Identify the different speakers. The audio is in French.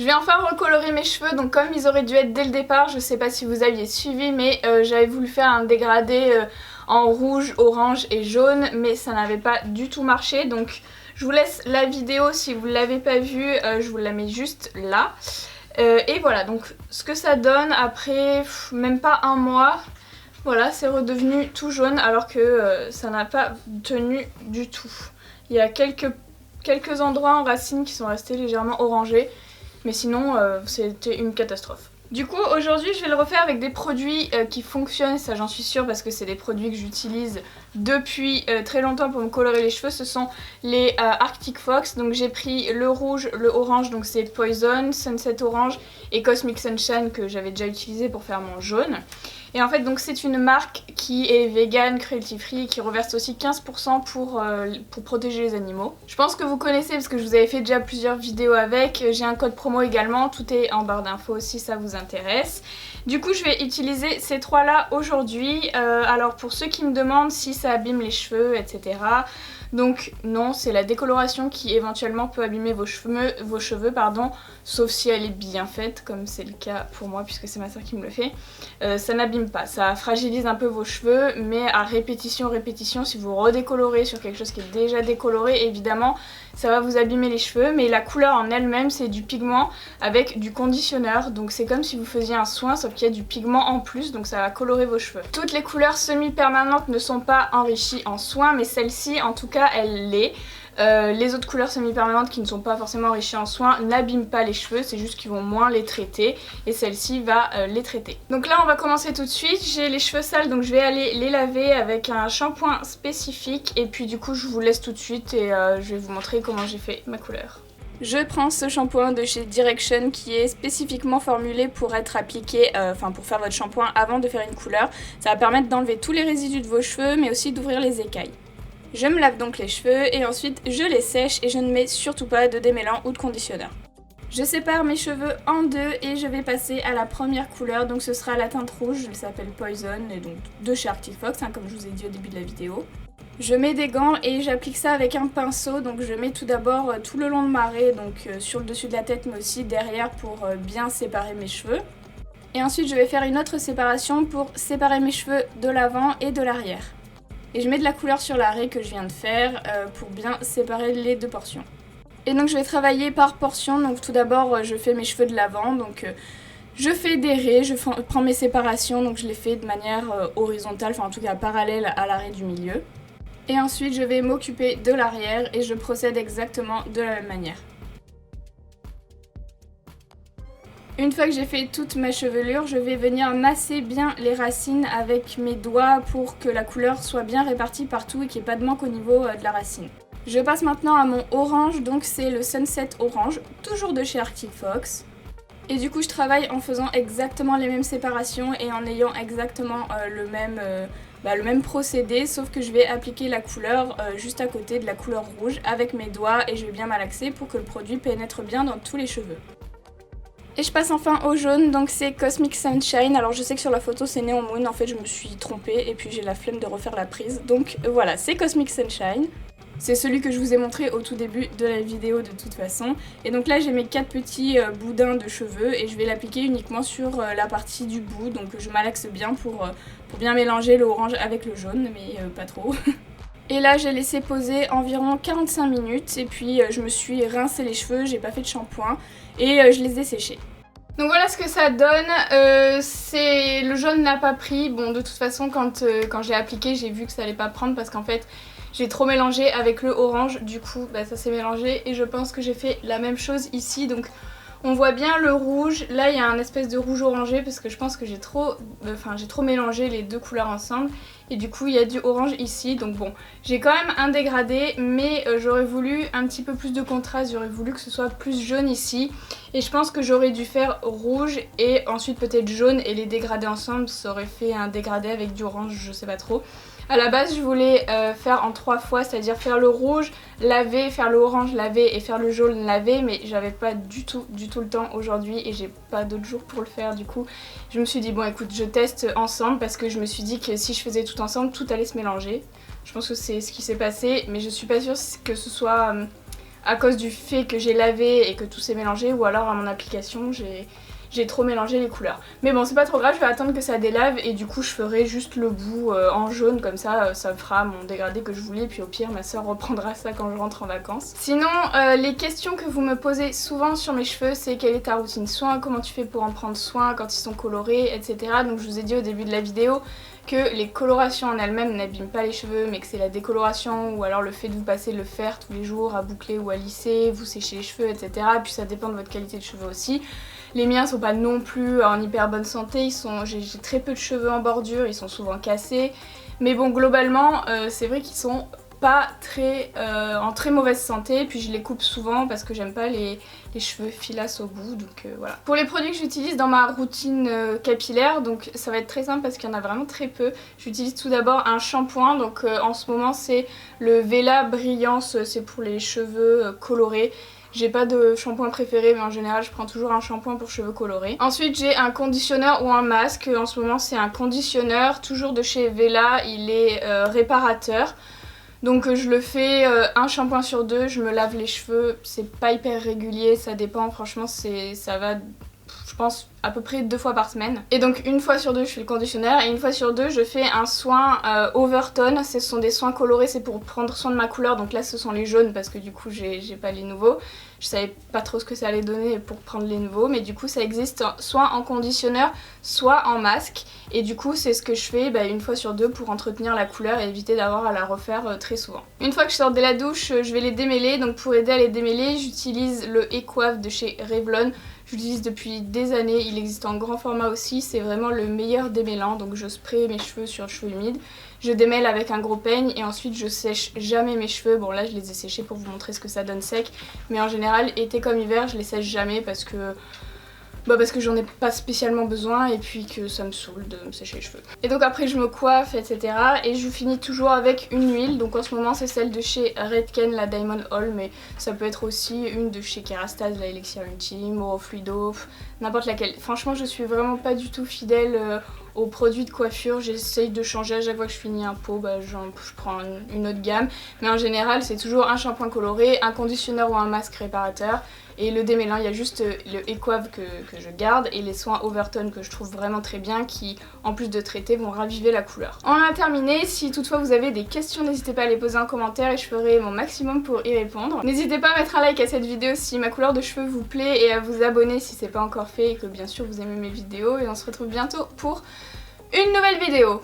Speaker 1: Je vais enfin recolorer mes cheveux, donc comme ils auraient dû être dès le départ, je sais pas si vous aviez suivi, mais j'avais voulu faire un dégradé en rouge, orange et jaune, mais ça n'avait pas du tout marché, donc je vous laisse la vidéo si vous ne l'avez pas vue, je vous la mets juste là. Et voilà, donc ce que ça donne après même pas un mois, voilà, c'est redevenu tout jaune alors que ça n'a pas tenu du tout. Il y a quelques endroits en racines qui sont restés légèrement orangés. Mais sinon, c'était une catastrophe. Du coup, aujourd'hui, je vais le refaire avec des produits qui fonctionnent, ça j'en suis sûre parce que c'est des produits que j'utilise depuis très longtemps pour me colorer les cheveux. Ce sont les Arctic Fox, donc j'ai pris le rouge, le orange, donc c'est Poison, Sunset Orange et Cosmic Sunshine que j'avais déjà utilisé pour faire mon jaune. Et en fait, donc c'est une marque qui est vegan, cruelty free, qui reverse aussi 15% pour protéger les animaux. Je pense que vous connaissez parce que je vous avais fait déjà plusieurs vidéos avec. J'ai un code promo également, tout est en barre d'infos si ça vous intéresse. Du coup, je vais utiliser ces trois là aujourd'hui. Alors pour ceux qui me demandent si ça abîme les cheveux, etc. Donc non, c'est la décoloration qui éventuellement peut abîmer vos cheveux, sauf si elle est bien faite, comme c'est le cas pour moi puisque c'est ma soeur qui me le fait. Ça n'abîme pas, ça fragilise un peu vos cheveux, mais à répétition, si vous redécolorez sur quelque chose qui est déjà décoloré, évidemment, ça va vous abîmer les cheveux, mais la couleur en elle-même, c'est du pigment avec du conditionneur, donc c'est comme si vous faisiez un soin, sauf qu'il y a du pigment en plus, donc ça va colorer vos cheveux. Toutes les couleurs semi-permanentes ne sont pas enrichies en soin, mais celle-ci, en tout cas, elle l'est. Les autres couleurs semi-permanentes qui ne sont pas forcément enrichies en soins n'abîment pas les cheveux, c'est juste qu'ils vont moins les traiter et celle-ci va les traiter. Donc là on va commencer tout de suite, j'ai les cheveux sales donc je vais aller les laver avec un shampoing spécifique et puis du coup je vous laisse tout de suite et je vais vous montrer comment j'ai fait ma couleur. Je prends ce shampoing de chez Direction qui est spécifiquement formulé pour être appliqué, pour faire votre shampoing avant de faire une couleur. Ça va permettre d'enlever tous les résidus de vos cheveux mais aussi d'ouvrir les écailles. Je me lave donc les cheveux et ensuite je les sèche et je ne mets surtout pas de démêlant ou de conditionneur. Je sépare mes cheveux en deux et je vais passer à la première couleur, donc ce sera la teinte rouge, elle s'appelle Poison et donc de chez Arctic Fox, comme je vous ai dit au début de la vidéo. Je mets des gants et j'applique ça avec un pinceau, donc je mets tout d'abord tout le long de ma raie, donc sur le dessus de la tête mais aussi derrière pour bien séparer mes cheveux. Et ensuite je vais faire une autre séparation pour séparer mes cheveux de l'avant et de l'arrière. Et je mets de la couleur sur la raie que je viens de faire pour bien séparer les deux portions. Et donc je vais travailler par portion, donc tout d'abord je fais mes cheveux de l'avant, donc je fais des raies, je prends mes séparations, donc je les fais de manière horizontale, en tout cas parallèle à la raie du milieu. Et ensuite je vais m'occuper de l'arrière et je procède exactement de la même manière. Une fois que j'ai fait toute ma chevelure, je vais venir masser bien les racines avec mes doigts pour que la couleur soit bien répartie partout et qu'il n'y ait pas de manque au niveau de la racine. Je passe maintenant à mon orange, donc c'est le Sunset Orange, toujours de chez Arctic Fox. Et du coup je travaille en faisant exactement les mêmes séparations et en ayant exactement le même procédé, sauf que je vais appliquer la couleur juste à côté de la couleur rouge avec mes doigts et je vais bien malaxer pour que le produit pénètre bien dans tous les cheveux. Et je passe enfin au jaune, donc c'est Cosmic Sunshine. Alors je sais que sur la photo c'est Neon Moon, en fait je me suis trompée et puis j'ai la flemme de refaire la prise. Donc voilà, c'est Cosmic Sunshine. C'est celui que je vous ai montré au tout début de la vidéo de toute façon. Et donc là j'ai mes 4 petits boudins de cheveux et je vais l'appliquer uniquement sur la partie du bout. Donc je malaxe bien pour bien mélanger le orange avec le jaune, mais pas trop. Et là j'ai laissé poser environ 45 minutes et puis je me suis rincé les cheveux, j'ai pas fait de shampoing et je les ai séchés. Donc voilà ce que ça donne, le jaune n'a pas pris, bon de toute façon quand j'ai appliqué j'ai vu que ça allait pas prendre parce qu'en fait j'ai trop mélangé avec le orange, du coup ça s'est mélangé et je pense que j'ai fait la même chose ici, donc on voit bien le rouge, là il y a un espèce de rouge orangé parce que je pense que j'ai trop mélangé les deux couleurs ensemble et du coup il y a du orange ici, donc bon j'ai quand même un dégradé mais j'aurais voulu un petit peu plus de contraste, j'aurais voulu que ce soit plus jaune ici et je pense que j'aurais dû faire rouge et ensuite peut-être jaune et les dégrader ensemble, ça aurait fait un dégradé avec du orange, je sais pas trop. À la base je voulais faire en 3 fois, c'est-à-dire faire le rouge, laver, faire le orange, laver et faire le jaune, laver, mais j'avais pas du tout le temps aujourd'hui et j'ai pas d'autres jours pour le faire, du coup je me suis dit bon écoute je teste ensemble parce que je me suis dit que si je faisais tout ensemble tout allait se mélanger. Je pense que c'est ce qui s'est passé mais je suis pas sûre que ce soit à cause du fait que j'ai lavé et que tout s'est mélangé, ou alors à mon application j'ai trop mélangé les couleurs. Mais bon, c'est pas trop grave, je vais attendre que ça délave et du coup je ferai juste le bout en jaune, comme ça ça me fera mon dégradé que je voulais, puis au pire ma soeur reprendra ça quand je rentre en vacances. Sinon, les questions que vous me posez souvent sur mes cheveux, c'est quelle est ta routine soin, comment tu fais pour en prendre soin quand ils sont colorés, etc. Donc je vous ai dit au début de la vidéo que les colorations en elles-mêmes n'abîment pas les cheveux, mais que c'est la décoloration ou alors le fait de vous passer le fer tous les jours à boucler ou à lisser, vous sécher les cheveux, etc. Et puis ça dépend de votre qualité de cheveux aussi. Les miens sont pas non plus en hyper bonne santé, j'ai très peu de cheveux en bordure, ils sont souvent cassés. Mais bon, globalement, c'est vrai qu'ils sont pas en très mauvaise santé, puis je les coupe souvent parce que j'aime pas les cheveux filasses au bout, donc voilà. Pour les produits que j'utilise dans ma routine capillaire, donc ça va être très simple parce qu'il y en a vraiment très peu. J'utilise tout d'abord un shampoing, donc en ce moment c'est le Vela Brillance, c'est pour les cheveux colorés. J'ai pas de shampoing préféré, mais en général je prends toujours un shampoing pour cheveux colorés. Ensuite j'ai un conditionneur ou un masque. En ce moment c'est un conditionneur, toujours de chez Vela, il est réparateur. Donc je le fais un shampoing sur 2, je me lave les cheveux, c'est pas hyper régulier, ça dépend, franchement ça va, je pense, à peu près 2 fois par semaine. Et donc une fois sur 2 je fais le conditionneur et une fois sur 2 je fais un soin Overtone. Ce sont des soins colorés, c'est pour prendre soin de ma couleur, donc là ce sont les jaunes parce que du coup j'ai pas les nouveaux. Je savais pas trop ce que ça allait donner pour prendre les nouveaux, mais du coup ça existe soit en conditionneur soit en masque, et du coup c'est ce que je fais une fois sur 2 pour entretenir la couleur et éviter d'avoir à la refaire très souvent. Une fois que je sors de la douche, je vais les démêler, donc pour aider à les démêler j'utilise le Ecoave de chez Revlon. Je l'utilise depuis des années, il existe en grand format aussi, c'est vraiment le meilleur démêlant, donc je spray mes cheveux sur cheveux humides, je démêle avec un gros peigne et ensuite je sèche jamais mes cheveux. Bon là je les ai séchés pour vous montrer ce que ça donne sec, mais en général été comme hiver je les sèche jamais parce que j'en ai pas spécialement besoin et puis que ça me saoule de me sécher les cheveux. Et donc après je me coiffe, etc. et je finis toujours avec une huile, donc en ce moment c'est celle de chez Redken, la Diamond Oil, mais ça peut être aussi une de chez Kerastase, la Elixir Ultime, Oro Fluido, n'importe laquelle. Franchement je suis vraiment pas du tout fidèle aux produits de coiffure, j'essaye de changer à chaque fois que je finis un pot, je prends une autre gamme, mais en général c'est toujours un shampoing coloré, un conditionneur ou un masque réparateur, et le démêlant il y a juste le Ecoave que je garde et les soins Overtone que je trouve vraiment très bien, qui en plus de traiter vont raviver la couleur. On a terminé, si toutefois vous avez des questions n'hésitez pas à les poser en commentaire et je ferai mon maximum pour y répondre. N'hésitez pas à mettre un like à cette vidéo si ma couleur de cheveux vous plaît et à vous abonner si c'est pas encore fait et que bien sûr vous aimez mes vidéos, et on se retrouve bientôt pour une nouvelle vidéo.